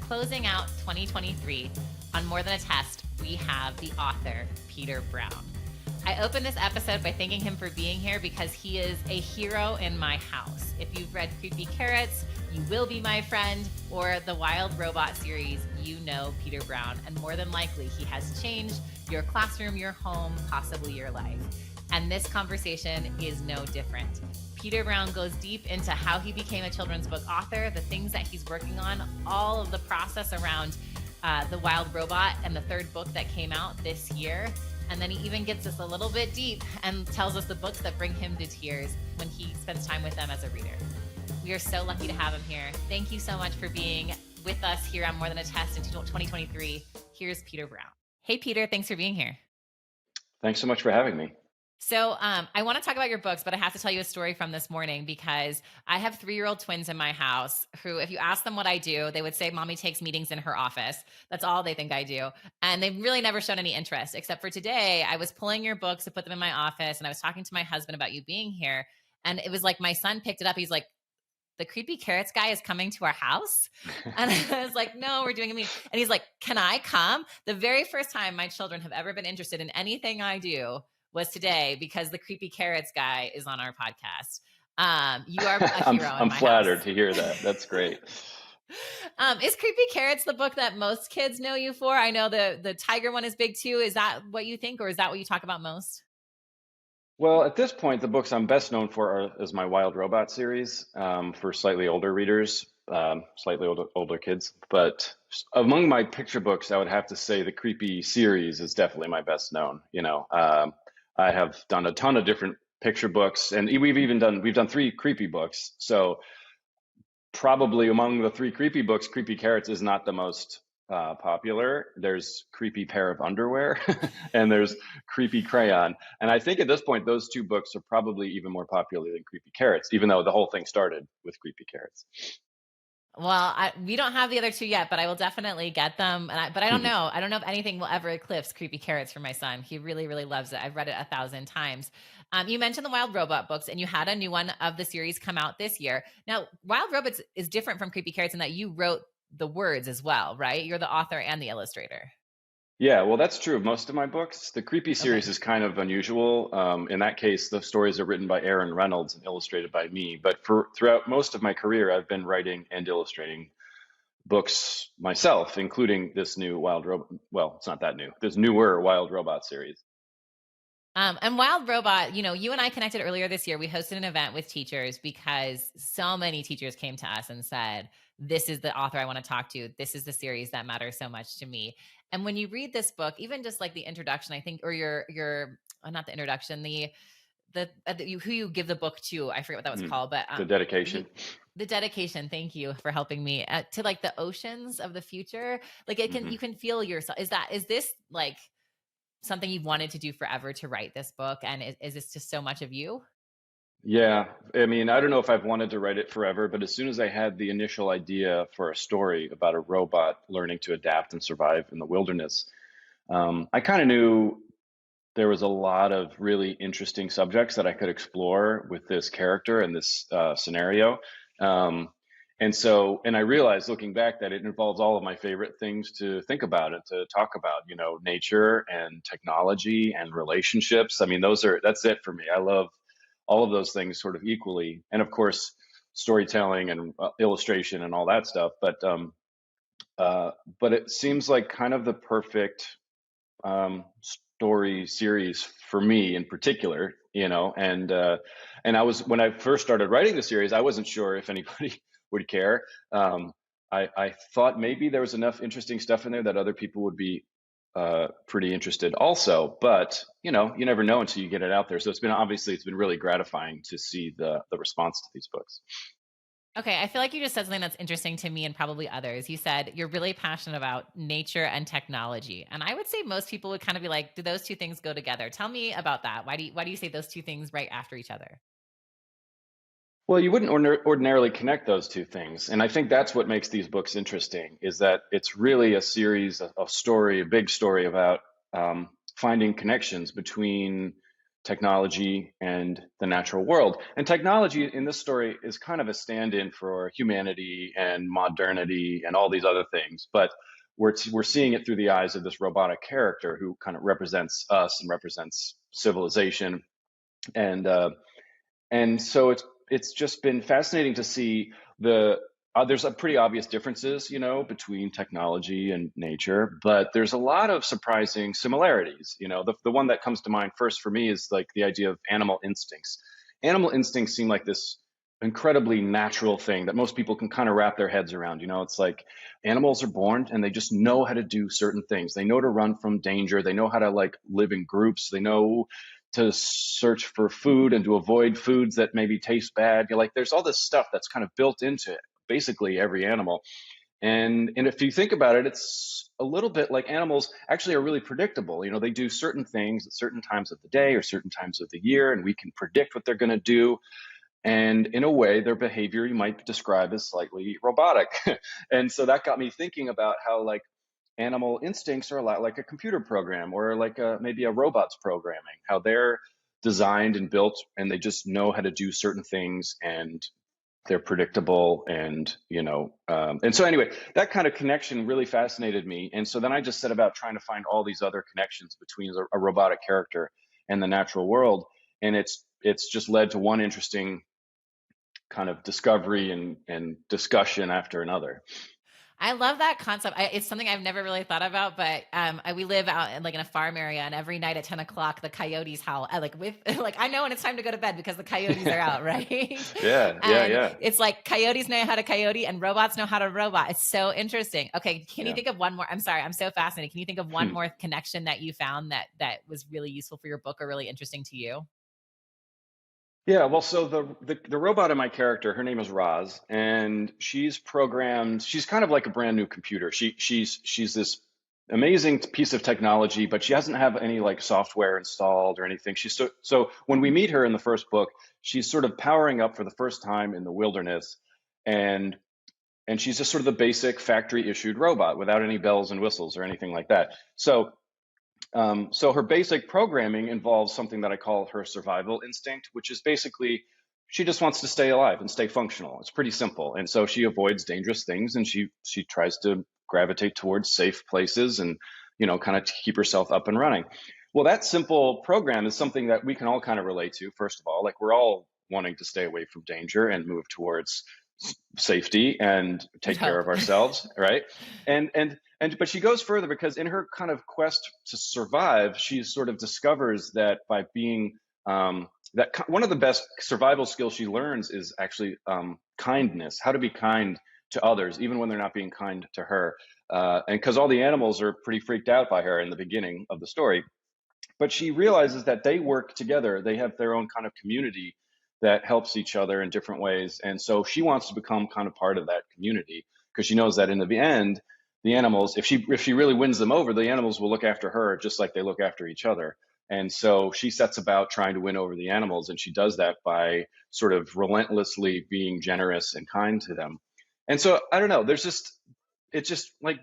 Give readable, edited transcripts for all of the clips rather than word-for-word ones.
closing out 2023, on More Than a Test, we have the author, Peter Brown. I opened this episode by thanking him for being here because he is a hero in my house. If you've read Creepy Carrots, You Will Be My Friend, or the Wild Robot series, you know Peter Brown, and more than likely he has changed your classroom, your home, possibly your life. And this conversation is no different. Peter Brown goes deep into how he became a children's book author, the things that he's working on, all of the process around the Wild Robot and the third book that came out this year. And then he even gets us a little bit deep and tells us the books that bring him to tears when he spends time with them as a reader. We are so lucky to have him here. Thank you so much for being with us here on More Than a Test in 2023. Here's Peter Brown. Hey, Peter, thanks for being here. Thanks so much for having me. So I want to talk about your books, but I have to tell you a story from this morning because I have 3-year-old twins in my house who, if you ask them what I do, they would say, Mommy takes meetings in her office. That's all they think I do. And they've really never shown any interest, except for today. I was pulling your books to put them in my office, and I was talking to my husband about you being here. And it was like my son picked it up. He's like, the Creepy Carrots guy is coming to our house. And I was like, no, we're doing a meeting. And he's like, can I come? The very first time my children have ever been interested in anything I do was today because the Creepy Carrots guy is on our podcast. You are a hero. I'm flattered to hear that. That's great. Is Creepy Carrots the book that most kids know you for? I know the tiger one is big too. Is that what you think, or is that what you talk about most? Well, at this point, the books I'm best known for is my Wild Robot series for slightly older readers, slightly older kids. But among my picture books, I would have to say the Creepy series is definitely my best known. I have done a ton of different picture books, and we've done 3 creepy books. So probably among the 3 creepy books, Creepy Carrots is not the most popular. There's Creepy Pair of Underwear and there's Creepy Crayon. And I think at this point, those 2 books are probably even more popular than Creepy Carrots, even though the whole thing started with Creepy Carrots. Well, we don't have the other 2 yet, but I will definitely get them. But I don't know. I don't know if anything will ever eclipse Creepy Carrots for my son. He really, really loves it. I've read it 1,000 times. You mentioned the Wild Robot books, and you had a new one of the series come out this year. Now, Wild Robots is different from Creepy Carrots in that you wrote the words as well, right? You're the author and the illustrator. Yeah, well, that's true of most of my books. The Creepy series is kind of unusual. In that case, the stories are written by Aaron Reynolds and illustrated by me. But throughout most of my career, I've been writing and illustrating books myself, including this new Wild Robot. Well, it's not that new. This newer Wild Robot series. And Wild Robot, you and I connected earlier this year. We hosted an event with teachers because so many teachers came to us and said, this is the author I want to talk to. This is the series that matters so much to me. And when you read this book, even just like the introduction, I think, or your not the introduction, who you give the book to, I forget what that was called, but the dedication. The dedication. Thank you for helping me to like the oceans of the future. Like you can feel yourself. Is this like something you've wanted to do forever to write this book? And is this just so much of you? Yeah, I mean, I don't know if I've wanted to write it forever, but as soon as I had the initial idea for a story about a robot learning to adapt and survive in the wilderness, I kind of knew there was a lot of really interesting subjects that I could explore with this character and this scenario. And I realized looking back that it involves all of my favorite things to think about and to talk about, nature and technology and relationships. I mean, that's it for me. I love all of those things sort of equally. And of course, storytelling and illustration and all that stuff. But it seems like kind of the perfect story series for me in particular, and when I first started writing the series, I wasn't sure if anybody would care. I thought maybe there was enough interesting stuff in there that other people would be pretty interested also, but you never know until you get it out there. So it's been really gratifying to see the response to these books. Okay, I feel like you just said something that's interesting to me and probably others. You said you're really passionate about nature and technology. And I would say most people would kind of be like, do those 2 things go together? Tell me about that. Why do you say those 2 things right after each other? Well, you wouldn't ordinarily connect those 2 things. And I think that's what makes these books interesting, is that it's really a series of a big story about finding connections between technology and the natural world. And technology in this story is kind of a stand-in for humanity and modernity and all these other things, but we're seeing it through the eyes of this robotic character who kind of represents us and represents civilization. And so it's just been fascinating to see there's a pretty obvious differences, between technology and nature, but there's a lot of surprising similarities. The one that comes to mind first for me is like the idea of animal instincts. Animal instincts seem like this incredibly natural thing that most people can kind of wrap their heads around. It's like animals are born and they just know how to do certain things. They know to run from danger. They know how to like live in groups. They know to search for food and to avoid foods that maybe taste bad. Like there's all this stuff that's kind of built into basically every animal. And if you think about it, it's a little bit like animals actually are really predictable. They do certain things at certain times of the day or certain times of the year, and we can predict what they're going to do. And in a way, their behavior you might describe as slightly robotic. And so that got me thinking about how like animal instincts are a lot like a computer program or like maybe a robot's programming, how they're designed and built and they just know how to do certain things and they're predictable. And so anyway, that kind of connection really fascinated me. And so then I just set about trying to find all these other connections between a robotic character and the natural world. And it's just led to one interesting kind of discovery and discussion after another. I love that concept. It's something I've never really thought about, but we live out in a farm area, and every night at 10 o'clock, the coyotes howl. I know when it's time to go to bed because the coyotes are out, right? Yeah, yeah, And yeah, it's like coyotes know how to coyote, and robots know how to robot. It's so interesting. Okay, can you yeah. think of one more? I'm sorry, I'm so fascinated. Can you think of one more connection that you found that was really useful for your book or really interesting to you? Yeah, well, so the robot in my character, her name is Roz, and she's programmed. She's kind of like a brand new computer. She's this amazing piece of technology, but she doesn't have any like software installed or anything. So when we meet her in the first book, she's sort of powering up for the first time in the wilderness, and and she's just sort of the basic factory issued robot without any bells and whistles or anything like that. So her basic programming involves something that I call her survival instinct, which is basically she just wants to stay alive and stay functional. It's pretty simple. And so she avoids dangerous things and she tries to gravitate towards safe places and, kind of keep herself up and running. Well, that simple program is something that we can all kind of relate to, first of all. Like we're all wanting to stay away from danger and move towards safety and You'd take care hope. of ourselves, right? But she goes further because in her kind of quest to survive, she sort of discovers that by being one of the best survival skills she learns is actually kindness, how to be kind to others, even when they're not being kind to her. And because all the animals are pretty freaked out by her in the beginning of the story, but she realizes that they work together. They have their own kind of community that helps each other in different ways. And so she wants to become kind of part of that community because she knows that in the end, the animals, if she really wins them over, the animals will look after her just like they look after each other. And so she sets about trying to win over the animals, and she does that by sort of relentlessly being generous and kind to them. And so I don't know, it's just like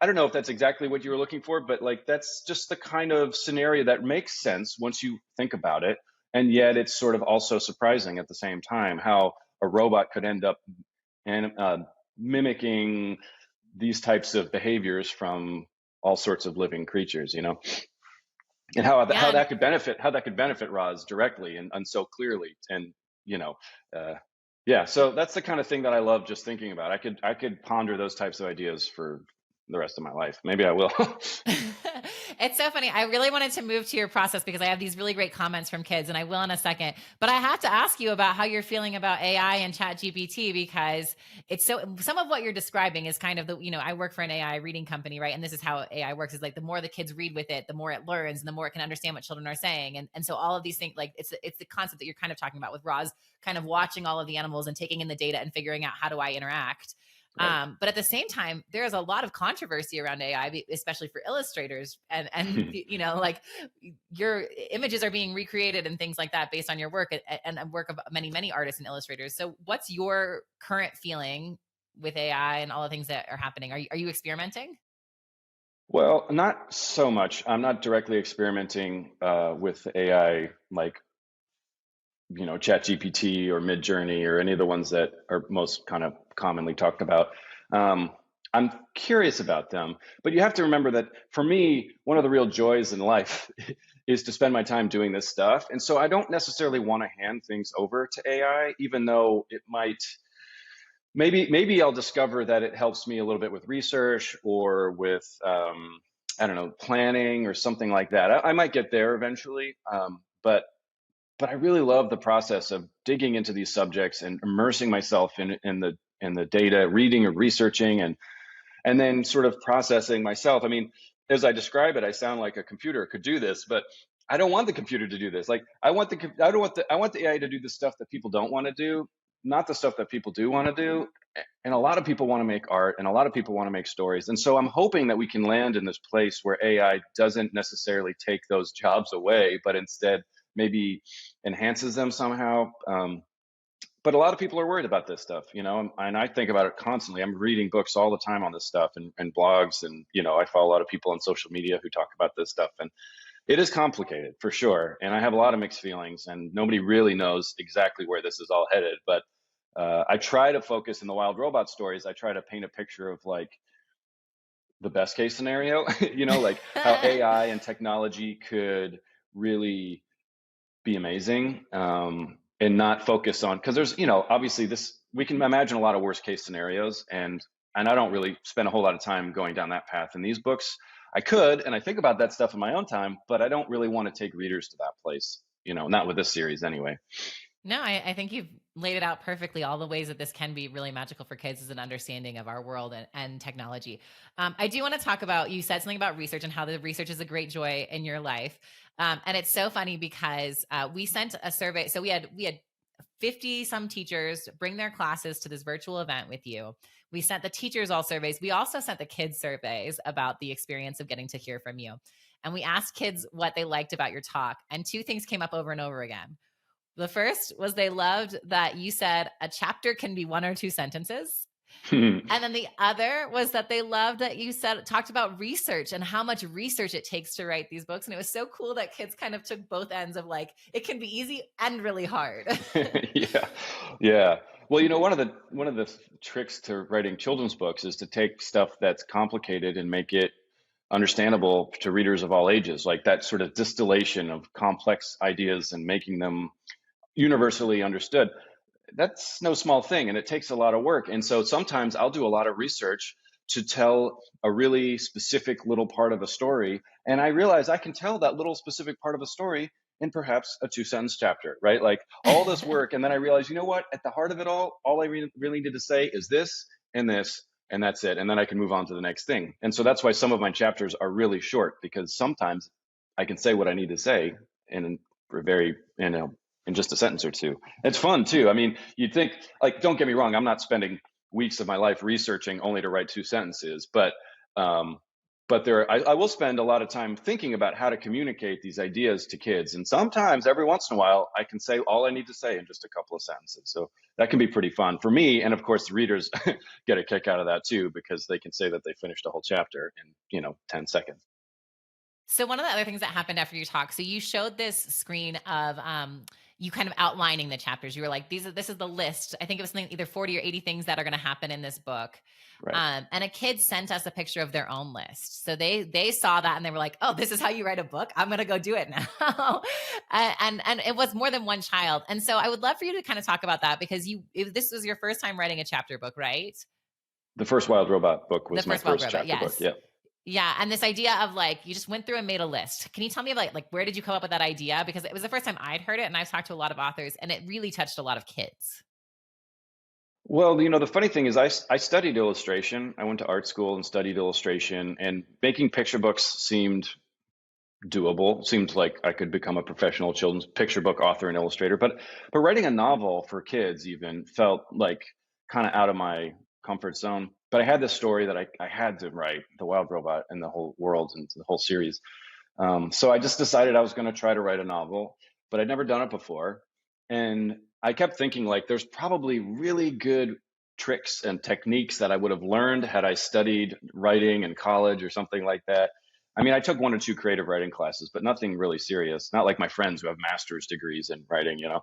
I don't know if that's exactly what you were looking for, but like that's just the kind of scenario that makes sense once you think about it. And yet it's sort of also surprising at the same time how a robot could end up mimicking these types of behaviors from all sorts of living creatures, and Yeah, how that could benefit Roz directly and so clearly. And, you know, uh, yeah, so that's the kind of thing that I love just thinking about. I could ponder those types of ideas for the rest of my life. Maybe I will. it's so funny. I really wanted to move to your process because I have these really great comments from kids, and I will in a second. But I have to ask you about how you're feeling about AI and Chat GPT because it's some of what you're describing is kind of I work for an AI reading company, right? And this is how AI works is like the more the kids read with it, the more it learns and the more it can understand what children are saying. And so all of these things, like it's the concept that you're kind of talking about with Roz, kind of watching all of the animals and taking in the data and figuring out how do I interact. Right. But at the same time, there is a lot of controversy around AI, especially for illustrators, and like your images are being recreated and things like that based on your work and work of many artists and illustrators. So, what's your current feeling with AI and all the things that are happening? Are you experimenting? Well, not so much. I'm not directly experimenting with AI like ChatGPT or Midjourney or any of the ones that are most kind of commonly talked about. Um, I'm curious about them, but you have to remember that for me, one of the real joys in life is to spend my time doing this stuff. And so I don't necessarily want to hand things over to AI, even though it might, maybe I'll discover that it helps me a little bit with research or with, I don't know, planning or something like that. I might get there eventually. But I really love the process of digging into these subjects and immersing myself in the data, reading or researching, and then sort of processing myself. I mean, as I describe it, I sound like a computer could do this, but I don't want the computer to do this. Like I want the AI to do the stuff that people don't want to do, not the stuff that people do want to do. And a lot of people want to make art, and a lot of people want to make stories. And so I'm hoping that we can land in this place where AI doesn't necessarily take those jobs away, but instead maybe enhances them somehow. But a lot of people are worried about this stuff, and I think about it constantly. I'm reading books all the time on this stuff and blogs, and I follow a lot of people on social media who talk about this stuff, and it is complicated for sure. And I have a lot of mixed feelings, and nobody really knows exactly where this is all headed. But I try to focus in the Wild Robot stories. I try to paint a picture of like the best case scenario, like how AI and technology could really be amazing, and not focus on, because there's obviously this, we can imagine a lot of worst case scenarios, and I don't really spend a whole lot of time going down that path in these books. I could, and I think about that stuff in my own time, but I don't really want to take readers to that place, not with this series anyway. No, I think you've laid it out perfectly. All the ways that this can be really magical for kids is an understanding of our world and technology. I do want to talk about, you said something about research and how the research is a great joy in your life. And it's so funny because we sent a survey. So we had 50 some teachers bring their classes to this virtual event with you. We sent the teachers all surveys. We also sent the kids surveys about the experience of getting to hear from you. And we asked kids what they liked about your talk. And two things came up over and over again. The first was they loved that you said a chapter can be one or two sentences. And then the other was that they loved that you talked about research and how much research it takes to write these books. And it was so cool that kids kind of took both ends of like, it can be easy and really hard. Yeah, yeah. Well, one of the tricks to writing children's books is to take stuff that's complicated and make it understandable to readers of all ages, like that sort of distillation of complex ideas and making them universally understood. That's no small thing, and it takes a lot of work. And so sometimes I'll do a lot of research to tell a really specific little part of a story, and I realize I can tell that little specific part of a story in perhaps a two-sentence chapter, right? Like all this work, and then I realize, you know what? At the heart of it all I really need to say is this and this, and that's it. And then I can move on to the next thing. And so that's why some of my chapters are really short, because sometimes I can say what I need to say in a very, in just a sentence or two. It's fun too. I mean, you'd think, like, don't get me wrong, I'm not spending weeks of my life researching only to write two sentences, um, but I will spend a lot of time thinking about how to communicate these ideas to kids. And sometimes, every once in a while, I can say all I need to say in just a couple of sentences. So that can be pretty fun for me. And of course, the readers get a kick out of that too, because they can say that they finished a whole chapter in, 10 seconds. So one of the other things that happened after you talked, so you showed this screen of you kind of outlining the chapters. You were like, this is the list. I think it was something either 40 or 80 things that are going to happen in this book. Right. And a kid sent us a picture of their own list. So they saw that and they were like, oh, this is how you write a book. I'm going to go do it now. And it was more than one child. And so I would love for you to kind of talk about that, because this was your first time writing a chapter book, right? The first Wild Robot book was The my first Wild first Robot, chapter book. yes. Yeah. Yeah, and this idea of like you just went through and made a list. Can you tell me like where did you come up with that idea? Because it was the first time I'd heard it, and I've talked to a lot of authors, and it really touched a lot of kids. Well, the funny thing is, I studied illustration. I went to art school and studied illustration, and making picture books seemed doable. Seemed like I could become a professional children's picture book author and illustrator. But writing a novel for kids even felt like kind of out of my comfort zone. But I had this story that I had to write, the Wild Robot and the whole world and the whole series. So I just decided I was going to try to write a novel, but I'd never done it before. And I kept thinking, like, there's probably really good tricks and techniques that I would have learned had I studied writing in college or something like that. I mean, I took one or two creative writing classes, but nothing really serious. Not like my friends who have master's degrees in writing, you know.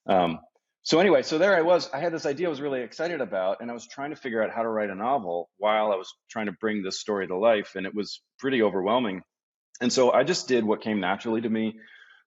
Um, so anyway, so there I was. I had this idea I was really excited about, and I was trying to figure out how to write a novel while I was trying to bring this story to life, and it was pretty overwhelming. And so I just did what came naturally to me,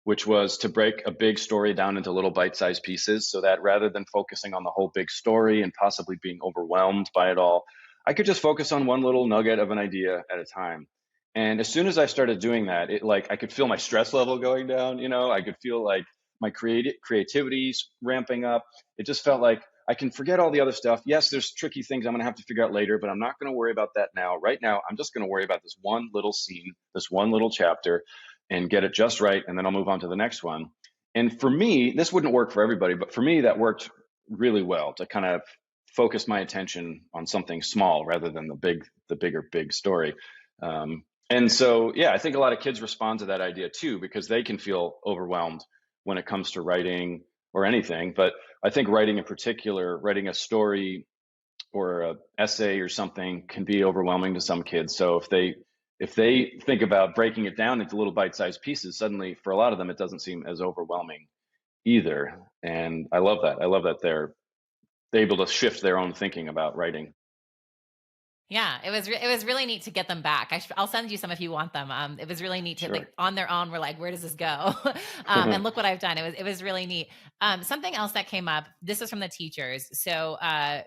which was to break a big story down into little bite-sized pieces so that rather than focusing on the whole big story and possibly being overwhelmed by it all, I could just focus on one little nugget of an idea at a time. And as soon as I started doing that, it like I could feel my stress level going down, you know, I could feel like my creativity ramping up. It just felt like I can forget all the other stuff. Yes, there's tricky things I'm going to have to figure out later, but I'm not going to worry about that now. Right now, I'm just going to worry about this one little scene, this one little chapter, and get it just right, and then I'll move on to the next one. And for me, this wouldn't work for everybody, but for me, that worked really well to kind of focus my attention on something small rather than the bigger, big story. And so, yeah, I think a lot of kids respond to that idea too, because they can feel overwhelmed when it comes to writing or anything. But I think writing in particular, writing a story or a essay or something can be overwhelming to some kids. So if they think about breaking it down into little bite-sized pieces, suddenly for a lot of them it doesn't seem as overwhelming either. And I love that. I love that they're able to shift their own thinking about writing. Yeah, it was really neat to get them back. I'll send you some if you want them. It was really neat to Sure. like on their own. We're like, where does this go? And look what I've done. It was really neat. Something else that came up. This was from the teachers. So a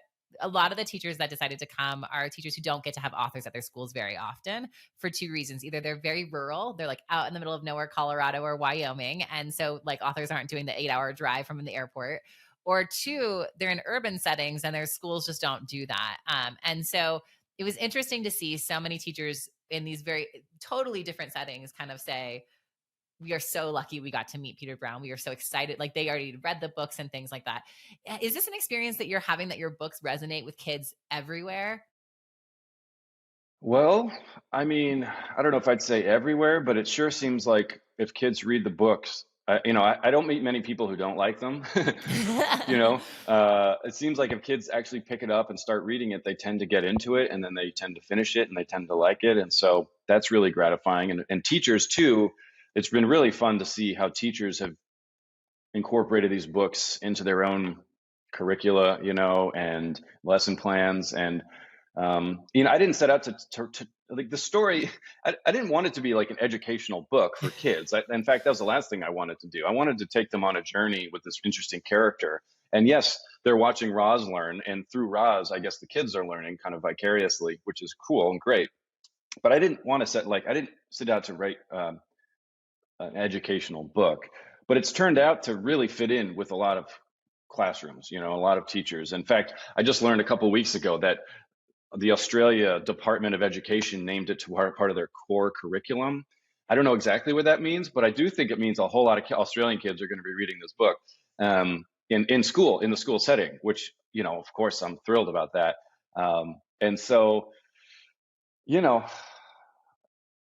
lot of the teachers that decided to come are teachers who don't get to have authors at their schools very often for two reasons. Either they're very rural, they're like out in the middle of nowhere, Colorado or Wyoming, and so like authors aren't doing the 8 hour drive from the airport. Or two, they're in urban settings and their schools just don't do that. And so it was interesting to see so many teachers in these very totally different settings kind of say, we are so lucky we got to meet Peter Brown. We are so excited. Like they already read the books and things like that. Is this an experience that you're having that your books resonate with kids everywhere? Well, I mean, I don't know if I'd say everywhere, but it sure seems like if kids read the books, I don't meet many people who don't like them. It seems like if kids actually pick it up and start reading it, they tend to get into it and then they tend to finish it and they tend to like it. And so that's really gratifying. And teachers too, it's been really fun to see how teachers have incorporated these books into their own curricula, and lesson plans. And I didn't set out to like the story. I didn't want it to be like an educational book for kids. In fact, that was the last thing I wanted to do. I wanted to take them on a journey with this interesting character. And yes, they're watching Roz learn, and through Roz, I guess the kids are learning kind of vicariously, which is cool and great. But I didn't want to I didn't set out to write an educational book, but it's turned out to really fit in with a lot of classrooms, a lot of teachers. In fact, I just learned a couple of weeks ago that the Australia Department of Education named it to part of their core curriculum. I don't know exactly what that means, but I do think it means a whole lot of Australian kids are going to be reading this book in school, in the school setting, which, of course, I'm thrilled about that. And so, you know,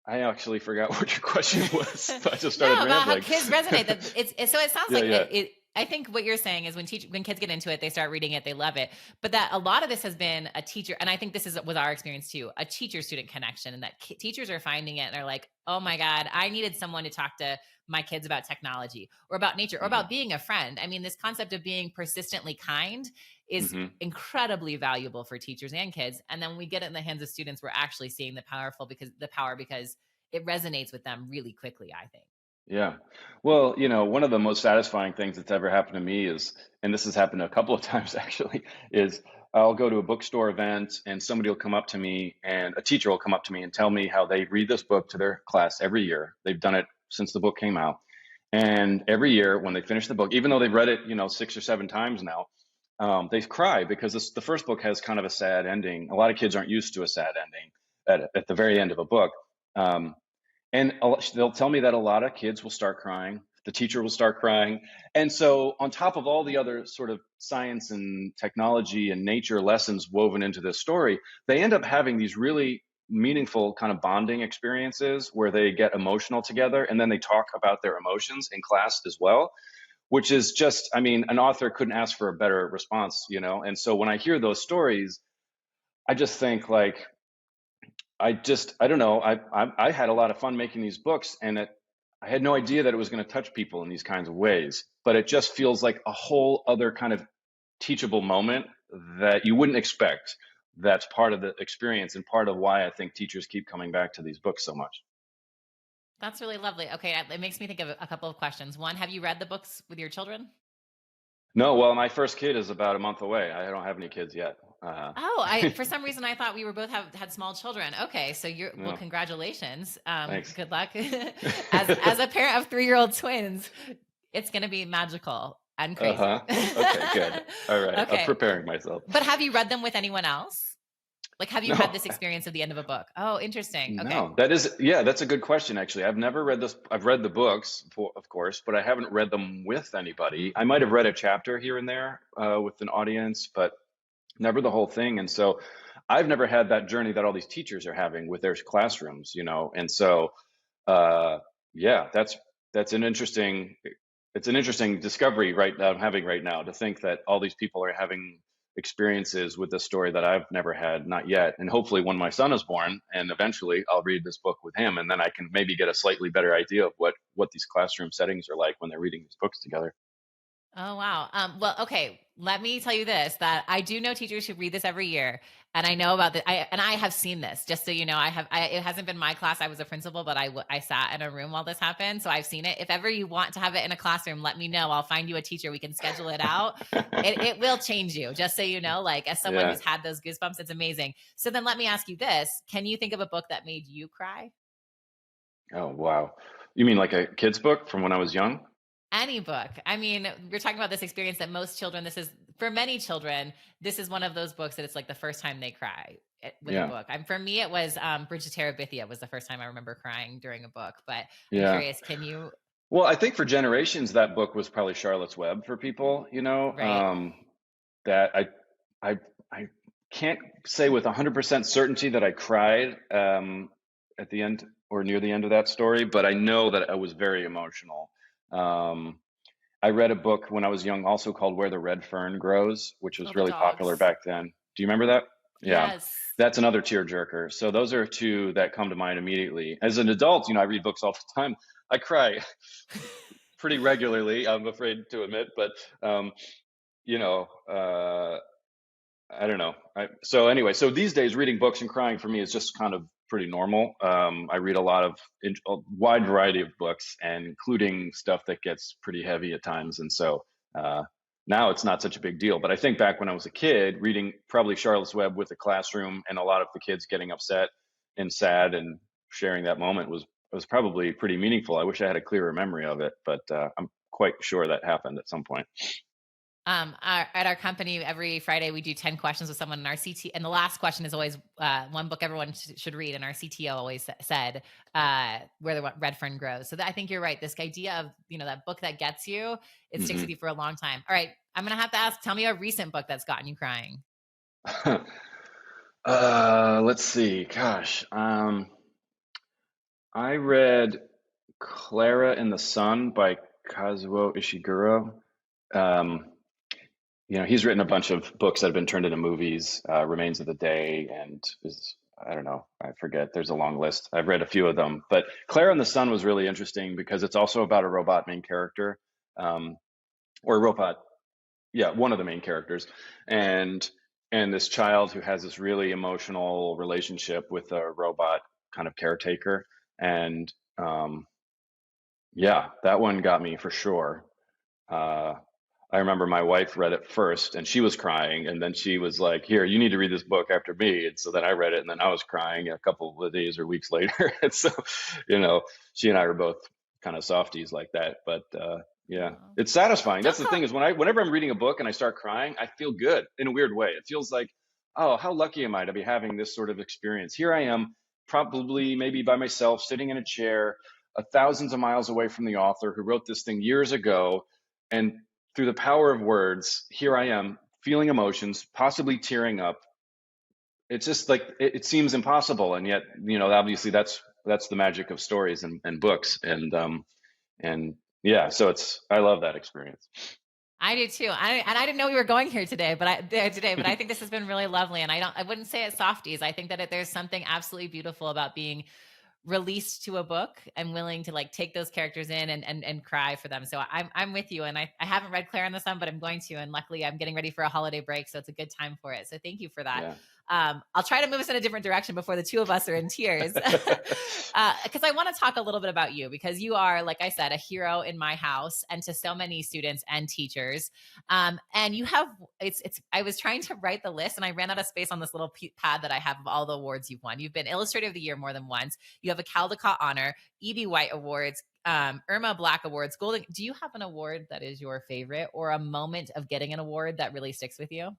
I actually forgot what your question was. I just started No, about how rambling. kids resonate. That so it sounds Yeah, like yeah. I think what you're saying is when kids get into it, they start reading it, they love it. But that a lot of this has been a teacher, and I think this was our experience too, a teacher student connection, and that teachers are finding it and they're like, oh my god, I needed someone to talk to my kids about technology or about nature or hmm about being a friend. I mean, this concept of being persistently kind is hmm incredibly valuable for teachers and kids. And then when we get it in the hands of students, we're actually seeing the power because it resonates with them really quickly, I think. Yeah. Well, one of the most satisfying things that's ever happened to me is, and this has happened a couple of times actually, is I'll go to a bookstore event and somebody will come up to me and a teacher will come up to me and tell me how they read this book to their class every year. They've done it since the book came out. And every year when they finish the book, even though they've read it, 6 or 7 times now, they cry because the first book has kind of a sad ending. A lot of kids aren't used to a sad ending at the very end of a book. Um, and they'll tell me that a lot of kids will start crying. The teacher will start crying. And so, on top of all the other sort of science and technology and nature lessons woven into this story, they end up having these really meaningful kind of bonding experiences where they get emotional together and then they talk about their emotions in class as well, which is just, I mean, an author couldn't ask for a better response, you know? And so when I hear those stories, I just think like, I don't know. I had a lot of fun making these books, and I had no idea that it was going to touch people in these kinds of ways. But it just feels like a whole other kind of teachable moment that you wouldn't expect. That's part of the experience and part of why I think teachers keep coming back to these books so much. That's really lovely. Okay, it makes me think of a couple of questions. One, have you read the books with your children? No, well, my first kid is about a month away. I don't have any kids yet. Oh, I for some reason I thought we were both had small children. Okay, so you're well, No, congratulations. thanks. Good luck. As a parent of 3-year-old twins, it's going to be magical and crazy. Uh-huh. Okay, good. All right. I'm Okay, preparing myself. but have you read them with anyone else? Like, have you had No, this experience at the end of a book? Oh, interesting. Okay. no, that is, yeah, that's a good question, actually. I've never read this. I've read the books, of course, but I haven't read them with anybody. I might have read a chapter here and there with an audience, but never the whole thing. And so I've never had that journey that all these teachers are having with their classrooms, you know. And so, uh, yeah, that's an interesting, it's an interesting discovery right now I'm having right now, to think that all these people are having experiences with this story that I've never had, not yet. And hopefully when my son is born and eventually I'll read this book with him, and then I can maybe get a slightly better idea of what these classroom settings are like when they're reading these books together. Oh, wow. Well, okay. Let me tell you this, that I do know teachers who read this every year. And I know about and I have seen this, just so you know. It hasn't been my class. I was a principal, but I sat in a room while this happened. So I've seen it. If ever you want to have it in a classroom, let me know. I'll find you a teacher. We can schedule it out. It will change you, just so you know. Like, as someone Yeah. who's had those goosebumps, it's amazing. So then let me ask you this. Can you think of a book that made you cry? Oh, wow. You mean like a kid's book from when I was young? Any book. I mean, we're talking about this experience that most children, this is for many children, this is one of those books that it's like the first time they cry with a Yeah. book. For me, it was Bridge to Terabithia was the first time I remember crying during a book. But I'm Yeah. curious, can you, Well, I think for generations that book was probably Charlotte's Web for people, you know. right? That I I can't say with 100% certainty that I cried at the end or near the end of that story, but I know that I was very emotional. Um, I read a book when I was young also called Where the Red Fern Grows, which Oh, was the really popular dogs. back then. Do you remember that? Yeah. Yes. That's another tearjerker. So those are two that come to mind immediately. As an adult, you know, I read books all the time. I cry pretty regularly, I'm afraid to admit, but you know, I don't know. So anyway, so these days, reading books and crying for me is just kind of pretty normal. I read a wide variety of books, and including stuff that gets pretty heavy at times. And so uh, now it's not such a big deal. But I think back when I was a kid, reading probably Charlotte's Web with the classroom and a lot of the kids getting upset and sad and sharing that moment was probably pretty meaningful. I wish I had a clearer memory of it, but I'm quite sure that happened at some point. At our company, every Friday we do 10 questions with someone in our CT. And the last question is always one book everyone should read. And our CTO always said, Where the Red Fern Grows. So I think you're right. This idea of, that book that gets you, it sticks Hmm. with you for a long time. All right. I'm going to have to ask, tell me a recent book that's gotten you crying. Let's see. Gosh, I read Clara in the Sun by Kazuo Ishiguro. Um, he's written a bunch of books that have been turned into movies, Remains of the Day, and I don't know, I forget. There's a long list. I've read a few of them, but Clara in the Sun was really interesting because it's also about a robot main character, um, or a robot, yeah, one of the main characters, and this child who has this really emotional relationship with a robot kind of caretaker, and yeah, that one got me for sure. Uh, I remember my wife read it first and she was crying, and then she was like, "Here, you need to read this book after me." And so then I read it, and then I was crying a couple of days or weeks later. And so, you know, she and I were both kind of softies like that. But yeah, Oh. it's satisfying. That's Don't the call. thing is whenever I'm reading a book and I start crying, I feel good in a weird way. It feels like, oh, how lucky am I to be having this sort of experience? Here I am, probably maybe by myself, sitting in a chair, thousands of miles away from the author who wrote this thing years ago, and through the power of words, here I am feeling emotions, possibly tearing up. It's just like it seems impossible, and yet, obviously that's the magic of stories and books, and yeah, so I love that experience. I do too. I didn't know we were going here today, but I think this has been really lovely. And I wouldn't say it's softies. I think that there's something absolutely beautiful about being released to a book and willing to like take those characters in and cry for them. So I'm with you. And I haven't read Claire and the Sun, but I'm going to. And luckily I'm getting ready for a holiday break. So it's a good time for it. So thank you for that. Yeah. I'll try to move us in a different direction before the two of us are in tears. Because I want to talk a little bit about you, because you are, like I said, a hero in my house and to so many students and teachers. And you have, I was trying to write the list and I ran out of space on this little pad that I have of all the awards you've won. You've been Illustrator of the Year more than once. You have a Caldecott honor, E.B. White Awards, Irma Black Awards, Golden. Do you have an award that is your favorite, or a moment of getting an award that really sticks with you?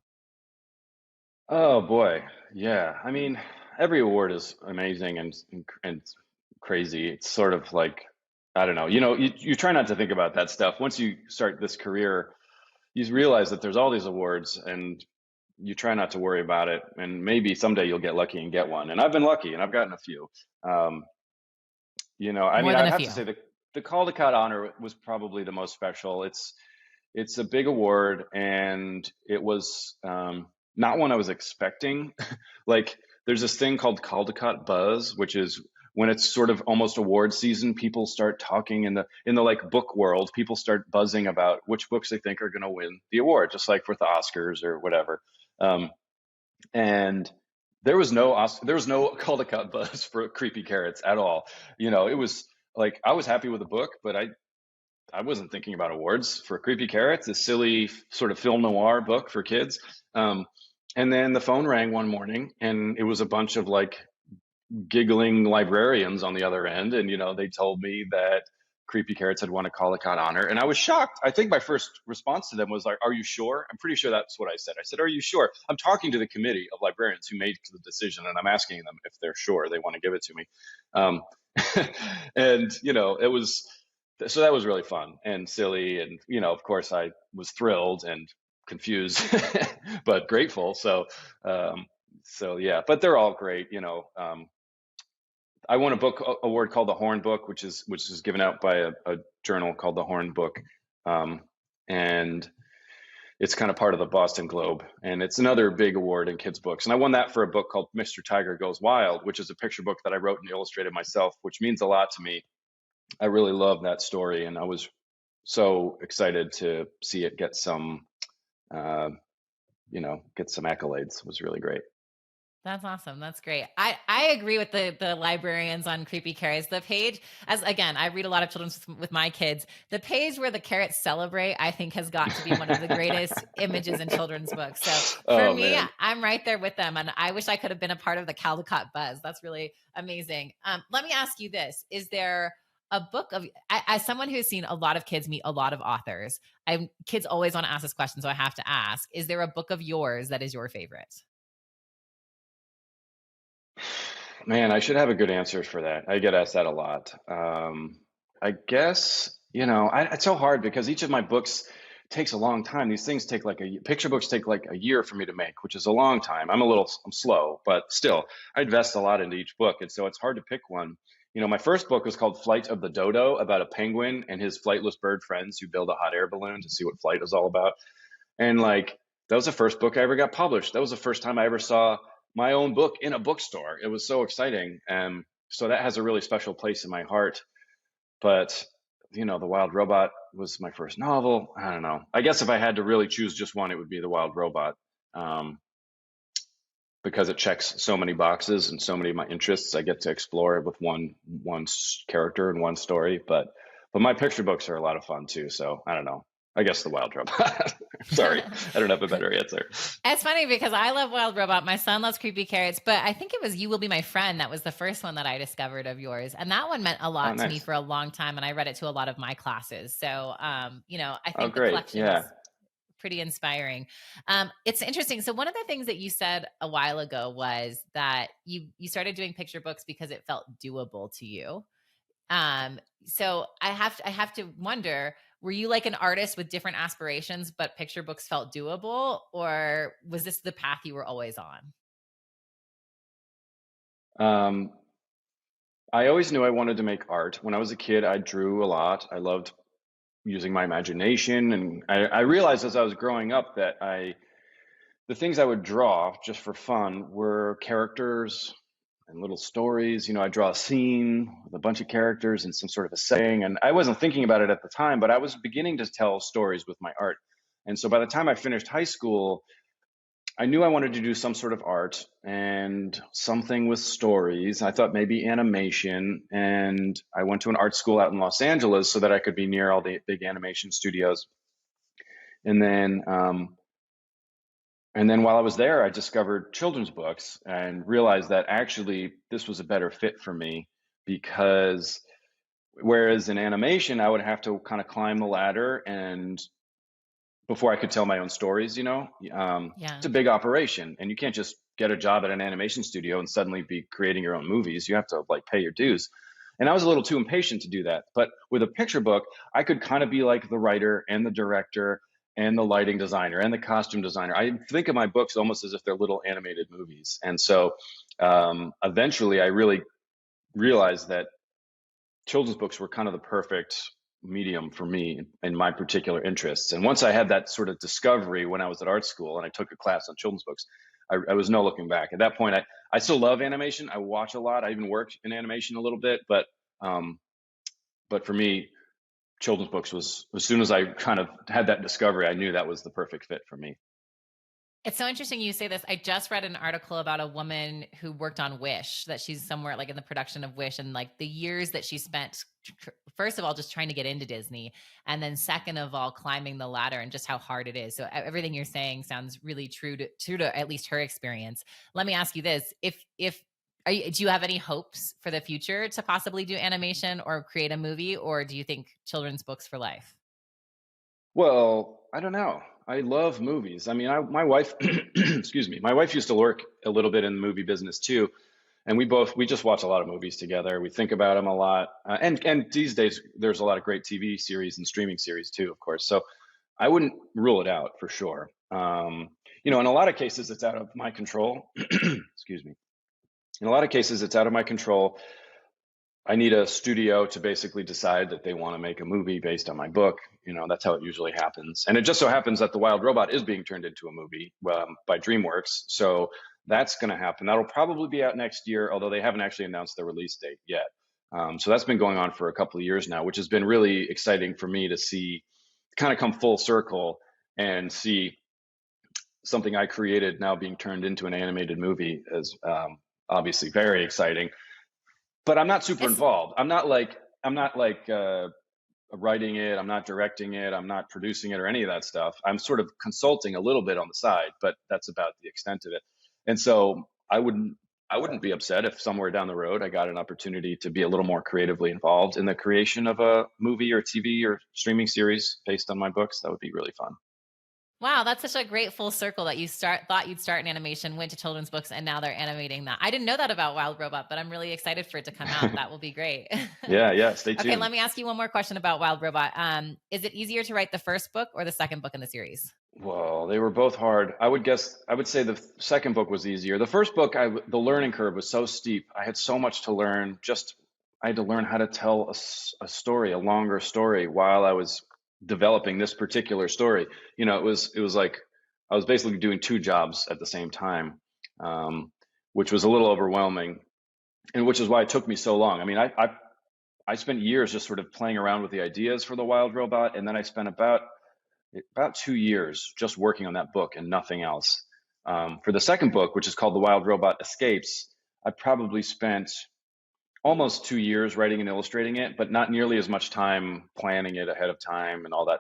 Oh boy, yeah. I mean, every award is amazing and crazy. It's sort of like, I don't know. You try not to think about that stuff. Once you start this career, you realize that there's all these awards, and you try not to worry about it. And maybe someday you'll get lucky and get one. And I've been lucky, and I've gotten a few. Um, I More mean, than I'd a have to few. say the Caldecott honor was probably the most special. It's a big award, and it was not one I was expecting. Like, there's this thing called Caldecott buzz, which is when it's sort of almost award season. People start talking in the like book world. People start buzzing about which books they think are going to win the award, just like with the Oscars or whatever. Um, and there was no Caldecott buzz for Creepy Carrots at all. It was like I was happy with the book, but I wasn't thinking about awards for Creepy Carrots, a silly sort of film noir book for kids. Um, and then the phone rang one morning, and it was a bunch of like giggling librarians on the other end, and they told me that Creepy Carrots had won a Caldecott honor, and I was shocked. I think my first response to them was like, "Are you sure?" I'm pretty sure that's what I said. I said, "Are you sure?" I'm talking to the committee of librarians who made the decision, and I'm asking them if they're sure they want to give it to me. Um, and it was so that was really fun and silly, and of course I was thrilled and confused, but grateful. So yeah, but they're all great. I won a book award called the Horn Book, which is given out by a journal called the Horn Book, um, and it's kind of part of the Boston Globe, and it's another big award in kids' books. And I won that for a book called Mr. Tiger Goes Wild, which is a picture book that I wrote and illustrated myself, which means a lot to me. I really love that story, and I was so excited to see it uh, get some accolades. It was really great. That's awesome. That's great. I agree with the librarians on Creepy Carrots. The page, as again, I read a lot of children's with my kids. The page where the carrots celebrate, I think, has got to be one of the greatest images in children's books. So for Oh me, man. I'm right there with them, and I wish I could have been a part of the Caldecott buzz. That's really amazing. Let me ask you this: is there a book of, as someone who's seen a lot of kids meet a lot of authors, kids always want to ask this question, so I have to ask: is there a book of yours that is your favorite? Man, I should have a good answer for that. I get asked that a lot. I guess, it's so hard because each of my books takes a long time. These things take picture books take like a year for me to make, which is a long time. I'm slow, but still, I invest a lot into each book. And so it's hard to pick one. My first book was called Flight of the Dodo, about a penguin and his flightless bird friends who build a hot air balloon to see what flight is all about. And like, that was the first book I ever got published. That was the first time I ever saw my own book in a bookstore. It was so exciting. So that has a really special place in my heart. But, The Wild Robot was my first novel. I don't know. I guess if I had to really choose just one, it would be The Wild Robot. Um, because it checks so many boxes and so many of my interests. I get to explore it with one character and one story. But my picture books are a lot of fun too. So I don't know. I guess The Wild Robot. Sorry, I don't have a better answer. It's funny because I love Wild Robot. My son loves Creepy Carrots, but I think it was You Will Be My Friend that was the first one that I discovered of yours. And that one meant a Oh, lot to me nice. for a long time. And I read it to a lot of my classes. So, I Oh, think the great. collection Yeah. is pretty inspiring. It's interesting. So one of the things that you said a while ago was that you started doing picture books because it felt doable to you. Um, so I have to wonder, were you like an artist with different aspirations, but picture books felt doable, or was this the path you were always on? Um, I always knew I wanted to make art. When I was a kid, I drew a lot. I loved using my imagination. And I realized as I was growing up that the things I would draw just for fun were characters and little stories. I draw a scene with a bunch of characters and some sort of a setting. And I wasn't thinking about it at the time, but I was beginning to tell stories with my art. And so by the time I finished high school, I knew I wanted to do some sort of art and something with stories. I thought maybe animation. And I went to an art school out in Los Angeles so that I could be near all the big animation studios. And then, while I was there, I discovered children's books and realized that actually this was a better fit for me, because whereas in animation, I would have to kind of climb the ladder and before I could tell my own stories, Yeah. it's a big operation and you can't just get a job at an animation studio and suddenly be creating your own movies. You have to like pay your dues. And I was a little too impatient to do that. But with a picture book, I could kind of be like the writer and the director and the lighting designer and the costume designer. I think of my books almost as if they're little animated movies. And so eventually I really realized that children's books were kind of the perfect medium for me and my particular interests. And once I had that sort of discovery when I was at art school and I took a class on children's books, I was no looking back. At that point, I still love animation. I watch a lot. I even work in animation a little bit, um, but for me, children's books was, as soon as I kind of had that discovery, I knew that was the perfect fit for me. It's so interesting you say this. I just read an article about a woman who worked on Wish, that she's somewhere like in the production of Wish, and like the years that she spent, first of all, just trying to get into Disney. And then second of all, climbing the ladder and just how hard it is. So everything you're saying sounds really true to at least her experience. Let me ask you this. Do you have any hopes for the future to possibly do animation or create a movie? Or do you think children's books for life? Well, I don't know. I love movies. I mean, my wife, excuse me, my wife used to work a little bit in the movie business too, and we just watch a lot of movies together. We think about them a lot, and these days there's a lot of great TV series and streaming series too, of course. So I wouldn't rule it out for sure. In a lot of cases, it's out of my control. Excuse me. In a lot of cases, it's out of my control. I need a studio to basically decide that they want to make a movie based on my book. That's how it usually happens. And it just so happens that The Wild Robot is being turned into a movie by DreamWorks. So that's going to happen. That'll probably be out next year, although they haven't actually announced the release date yet. So that's been going on for a couple of years now, which has been really exciting for me to see kind of come full circle and see something I created now being turned into an animated movie is obviously very exciting. But I'm not super It's involved. I'm not like writing it. I'm not directing it. I'm not producing it or any of that stuff. I'm sort of consulting a little bit on the side, but that's about the extent of it. And so I wouldn't be upset if somewhere down the road I got an opportunity to be a little more creatively involved in the creation of a movie or TV or streaming series based on my books. That would be really fun. Wow, that's such a great full circle that you thought you'd start in animation, went to children's books, and now they're animating that. I didn't know that about Wild Robot, but I'm really excited for it to come out. That will be great. Yeah, yeah. Stay Okay, tuned. let me ask you one more question about Wild Robot. Is it easier to write the first book or the second book in the series? Well, they were both hard. I would say the second book was easier. The first book, the learning curve was so steep. I had so much to learn. I had to learn how to tell a story, a longer story, while I was developing this particular story. It was like I was basically doing two jobs at the same time, um, which was a little overwhelming, and which is why it took me so long. I mean, I spent years just sort of playing around with the ideas for the Wild Robot, and then I spent about 2 years just working on that book and nothing else. For the second book, which is called The Wild Robot Escapes, I probably spent almost 2 years writing and illustrating it, but not nearly as much time planning it ahead of time and all that,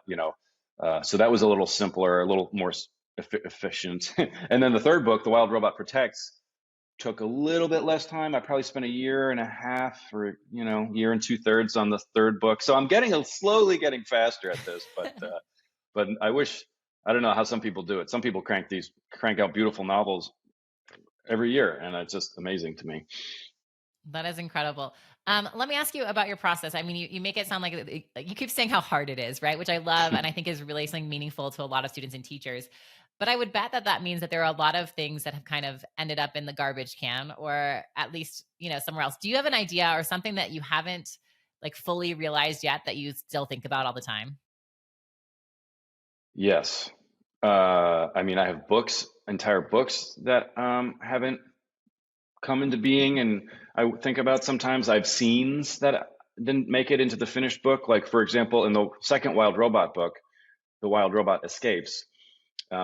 So that was a little simpler, a little more efficient. And then the third book, The Wild Robot Protects, took a little bit less time. I probably spent a year and a half or, year and 2/3 on the third book. So I'm slowly getting faster at this, but I don't know how some people do it. Some people crank out beautiful novels every year, and it's just amazing to me. That is incredible. Let me ask you about your process. I mean, you make it sound like you keep saying how hard it is, right? Which I love, and I think is really something meaningful to a lot of students and teachers. But I would bet that that means that there are a lot of things that have kind of ended up in the garbage can, or at least somewhere else. Do you have an idea or something that you haven't like fully realized yet that you still think about all the time? Yes. I mean, I have books, entire books that haven't come into being, and I think about sometimes I have scenes that didn't make it into the finished book. Like, for example, in the second Wild Robot book, The Wild Robot Escapes,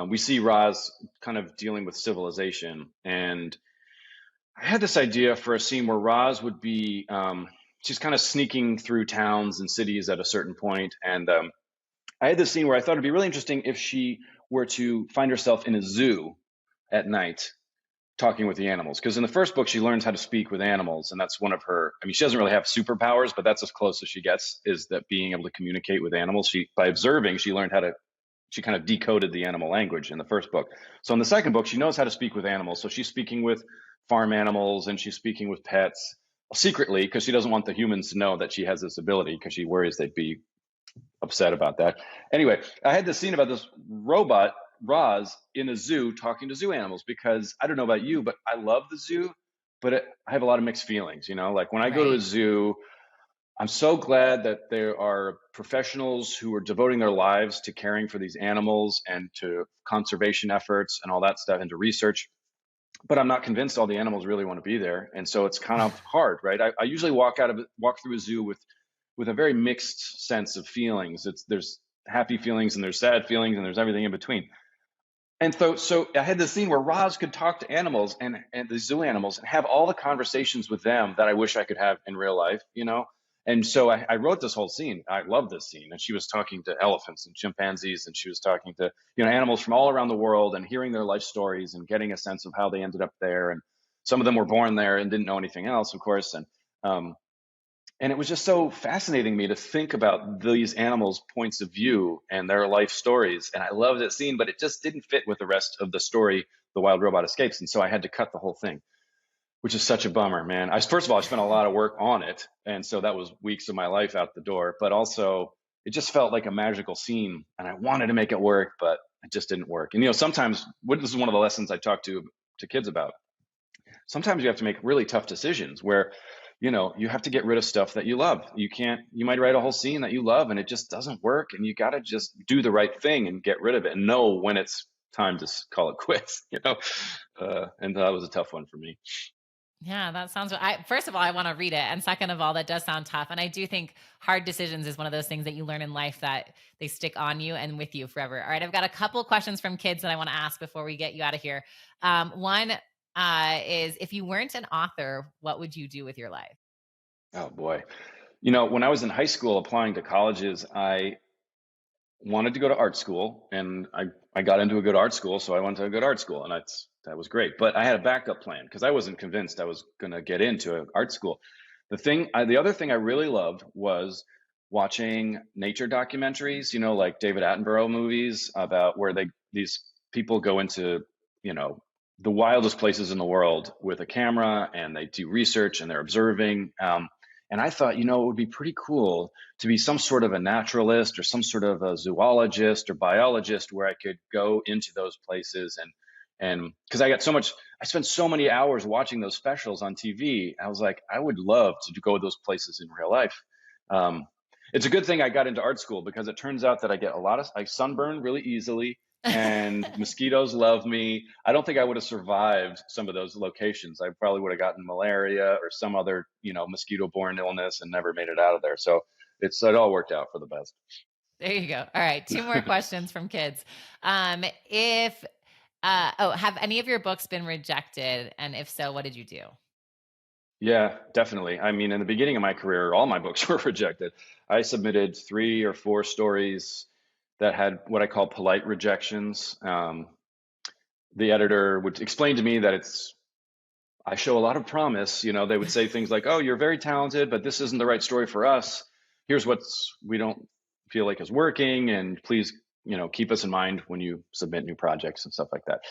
we see Roz kind of dealing with civilization. And I had this idea for a scene where Roz would be, she's kind of sneaking through towns and cities at a certain point, and I had this scene where I thought it'd be really interesting if she were to find herself in a zoo at night talking with the animals. Because in the first book, she learns how to speak with animals, and that's one of her. I mean, she doesn't really have superpowers, but that's as close as she gets, is that being able to communicate with animals. She, by observing, she learned how to. She kind of decoded the animal language in the first book. So in the second book, she knows how to speak with animals. So she's speaking with farm animals and she's speaking with pets secretly because she doesn't want the humans to know that she has this ability because she worries they'd be upset about that. Anyway, I had this scene about this robot, Roz, in a zoo talking to zoo animals because I don't know about you, but I love the zoo, but I have a lot of mixed feelings. You know, like when I go to a Right. zoo, I'm so glad that there are professionals who are devoting their lives to caring for these animals and to conservation efforts and all that stuff and to research. But I'm not convinced all the animals really want to be there, and so it's kind of hard, right? I usually walk through a zoo with a very mixed sense of feelings. There's happy feelings and there's sad feelings and there's everything in between. And so I had this scene where Roz could talk to animals and the zoo animals and have all the conversations with them that I wish I could have in real life, you know? And so I wrote this whole scene. I love this scene. And she was talking to elephants and chimpanzees, and she was talking to, animals from all around the world and hearing their life stories and getting a sense of how they ended up there. And some of them were born there and didn't know anything else, of course. Um, and it was just so fascinating me to think about these animals' points of view and their life stories. And I loved that scene, but it just didn't fit with the rest of the story, The Wild Robot Escapes. And so I had to cut the whole thing, which is such a bummer, man. First of all, I spent a lot of work on it. And so that was weeks of my life out the door. But also, it just felt like a magical scene. And I wanted to make it work, but it just didn't work. And, sometimes this is one of the lessons I talk to kids about. Sometimes you have to make really tough decisions where you have to get rid of stuff that you love. You might write a whole scene that you love and it just doesn't work, and you got to just do the right thing and get rid of it and know when it's time to call it quits. And that was a tough one for me. Yeah, that sounds. First of all, I want to read it, and second of all, that does sound tough. And I do think hard decisions is one of those things that you learn in life that they stick on you and with you forever. All right, I've got a couple questions from kids that I want to ask before we get you out of here. One is, if you weren't an author, what would you do with your life? Oh boy. When I was in high school applying to colleges, I wanted to go to art school, and I got into a good art school, so I went to a good art school, and that was great. But I had a backup plan because I wasn't convinced I was going to get into art school. The other thing I really loved was watching nature documentaries, like David Attenborough movies about where these people go into, you know, the wildest places in the world with a camera, and they do research and they're observing. And I thought, it would be pretty cool to be some sort of a naturalist or some sort of a zoologist or biologist where I could go into those places and because I spent so many hours watching those specials on TV. I was like, I would love to go to those places in real life. Um, it's a good thing I got into art school because it turns out that I sunburn really easily, and mosquitoes love me. I don't think I would have survived some of those locations. I probably would have gotten malaria or some other, mosquito-borne illness and never made it out of there. So it all worked out for the best. There you go. All right, two more questions from kids. If have any of your books been rejected, and if so, what did you do? Yeah, definitely. I mean, in the beginning of my career, all my books were rejected. I submitted 3 or 4 stories that had what I call polite rejections. The editor would explain to me that I show a lot of promise. They would say things like, "Oh, you're very talented, but this isn't the right story for us. Here's we don't feel like is working, and please, keep us in mind when you submit new projects," and stuff like that.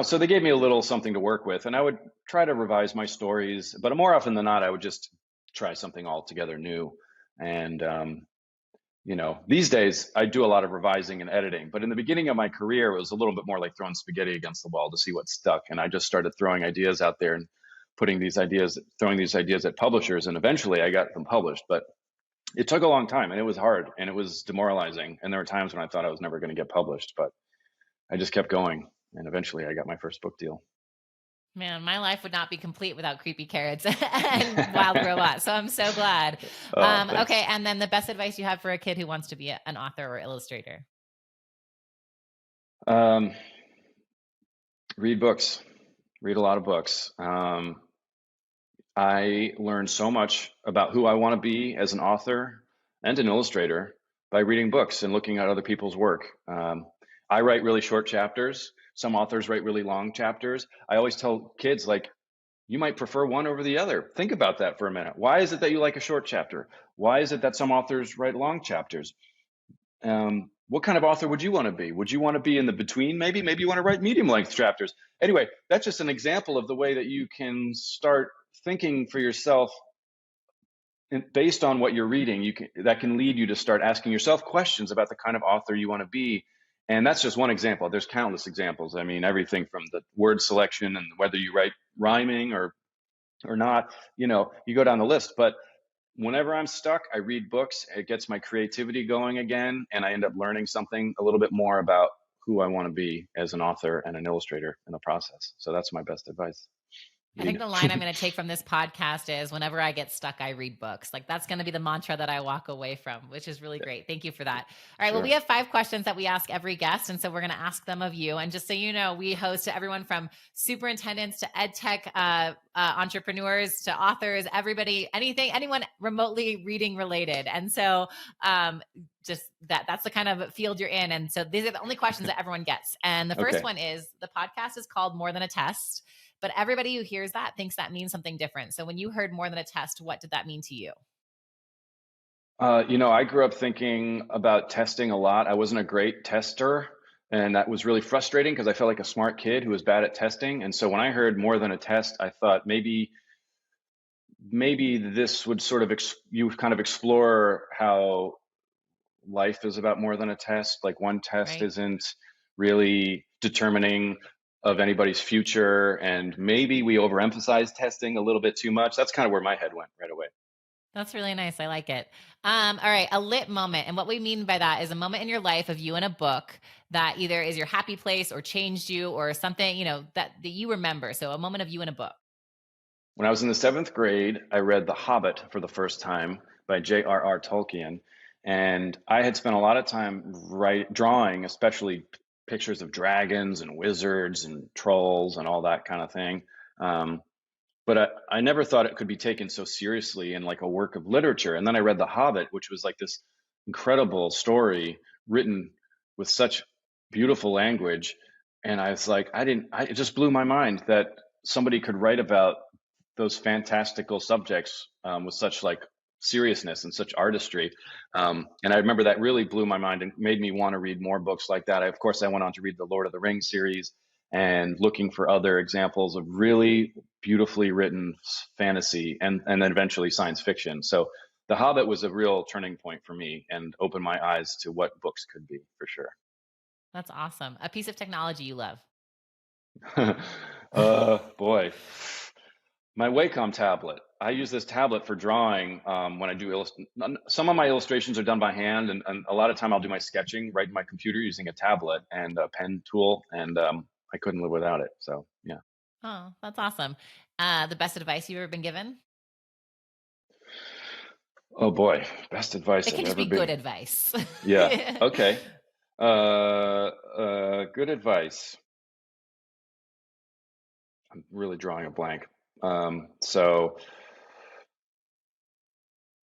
So they gave me a little something to work with, and I would try to revise my stories, but more often than not, I would just try something altogether new. And these days I do a lot of revising and editing, but in the beginning of my career, it was a little bit more like throwing spaghetti against the wall to see what stuck. And I just started throwing ideas out there and throwing these ideas at publishers, and eventually I got them published. But it took a long time, and it was hard, and it was demoralizing. And there were times when I thought I was never going to get published, but I just kept going, and eventually I got my first book deal. Man, my life would not be complete without creepy carrots and wild robots. So I'm so glad. Oh, Okay, thanks. and then the best advice you have for a kid who wants to be an author or illustrator? Um, read books. Read a lot of books. I learned so much about who I want to be as an author and an illustrator by reading books and looking at other people's work. I write really short chapters. Some authors write really long chapters. I always tell kids, like, you might prefer one over the other. Think about that for a minute. Why is it that you like a short chapter? Why is it that some authors write long chapters? What kind of author would you want to be? Would you want to be in the between? Maybe you want to write medium length chapters. Anyway, that's just an example of the way that you can start thinking for yourself based on what you're reading. That can lead you to start asking yourself questions about the kind of author you want to be. And that's just one example. There's countless examples. I mean, everything from the word selection and whether you write rhyming or not, you go down the list. But whenever I'm stuck, I read books. It gets my creativity going again, and I end up learning something a little bit more about who I want to be as an author and an illustrator in the process. So that's my best advice. I think Read. the line I'm going to take from this podcast is whenever I get stuck, I read books. Like that's going to be the mantra that I walk away from, which is really great. Thank you for that. All right. Well, we Sure. have 5 questions that we ask every guest. And so we're going to ask them of you. And just so you know, we host to everyone from superintendents to ed tech entrepreneurs to authors, everybody, anyone remotely reading related. And so just that's the kind of field you're in. And so these are the only questions that everyone gets. And the first Okay. one is the podcast is called More Than a Test. But everybody who hears that thinks that means something different. So when you heard more than a test, what did that mean to you? I grew up thinking about testing a lot. I wasn't a great tester, and that was really frustrating because I felt like a smart kid who was bad at testing. And so when I heard more than a test, I thought maybe this would sort of you kind of explore how life is about more than a test. Like one test Right? isn't really determining of anybody's future, and maybe we overemphasize testing a little bit too much. That's kind of where my head went right away. That's really nice. I like it. All right, a lit moment. And what we mean by that is a moment in your life of you in a book that either is your happy place or changed you or something, that you remember. So a moment of you in a book. When I was in the 7th grade, I read The Hobbit for the first time by J.R.R. Tolkien. And I had spent a lot of time drawing, especially pictures of dragons and wizards and trolls and all that kind of thing. Um, but I never thought it could be taken so seriously in like a work of literature. And then I read The Hobbit, which was like this incredible story written with such beautiful language. And I was like, it just blew my mind that somebody could write about those fantastical subjects with such like seriousness and such artistry. And I remember that really blew my mind and made me want to read more books like that. Of course, I went on to read the Lord of the Rings series and looking for other examples of really beautifully written fantasy and then eventually science fiction. So The Hobbit was a real turning point for me and opened my eyes to what books could be, for sure. That's awesome. A piece of technology you love. Boy, my Wacom tablet. I use this tablet for drawing when I do some of my illustrations are done by hand, and a lot of time I'll do my sketching right in my computer using a tablet and a pen tool, and I couldn't live without it. So yeah. Oh, that's awesome. The best advice you've ever been given? Oh boy, best advice It I've can just ever be good been. advice. Yeah. Okay. Good advice. I'm really drawing a blank. So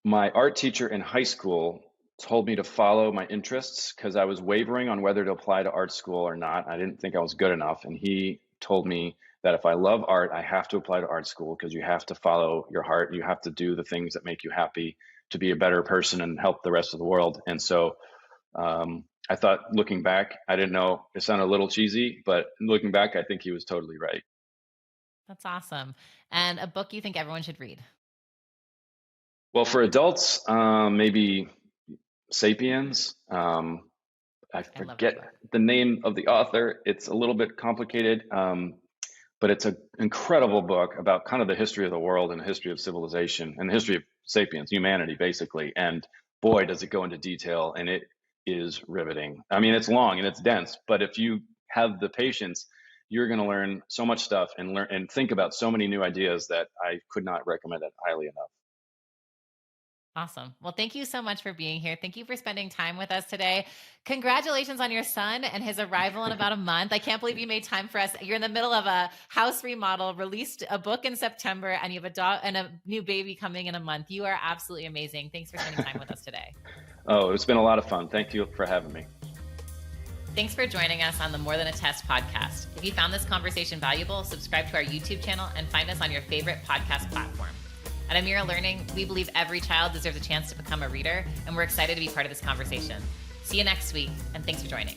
my art teacher in high school told me to follow my interests because I was wavering on whether to apply to art school or not. I didn't think I was good enough. And he told me that if I love art, I have to apply to art school because you have to follow your heart. You have to do the things that make you happy to be a better person and help the rest of the world. And so I thought, looking back, I didn't know, it sounded a little cheesy, but looking back, I think he was totally right. That's awesome. And a book you think everyone should read? Well, for adults, maybe Sapiens. I I love that forget book. the name of the author. It's a little bit complicated, but it's an incredible book about kind of the history of the world and the history of civilization and the history of sapiens, humanity, basically. And boy, does it go into detail, and it is riveting. I mean, it's long and it's dense, but if you have the patience, you're going to learn so much stuff and learn and think about so many new ideas that I could not recommend it highly enough. Awesome. Well, thank you so much for being here. Thank you for spending time with us today. Congratulations on your son and his arrival in about a month. I can't believe you made time for us. You're in the middle of a house remodel, released a book in September, and you have a dog and a new baby coming in a month. You are absolutely amazing. Thanks for spending time with us today. Oh, it's been a lot of fun. Thank you for having me. Thanks for joining us on the More Than a Test podcast. If you found this conversation valuable, subscribe to our YouTube channel and find us on your favorite podcast platform. At Amira Learning, we believe every child deserves a chance to become a reader, and we're excited to be part of this conversation. See you next week, and thanks for joining.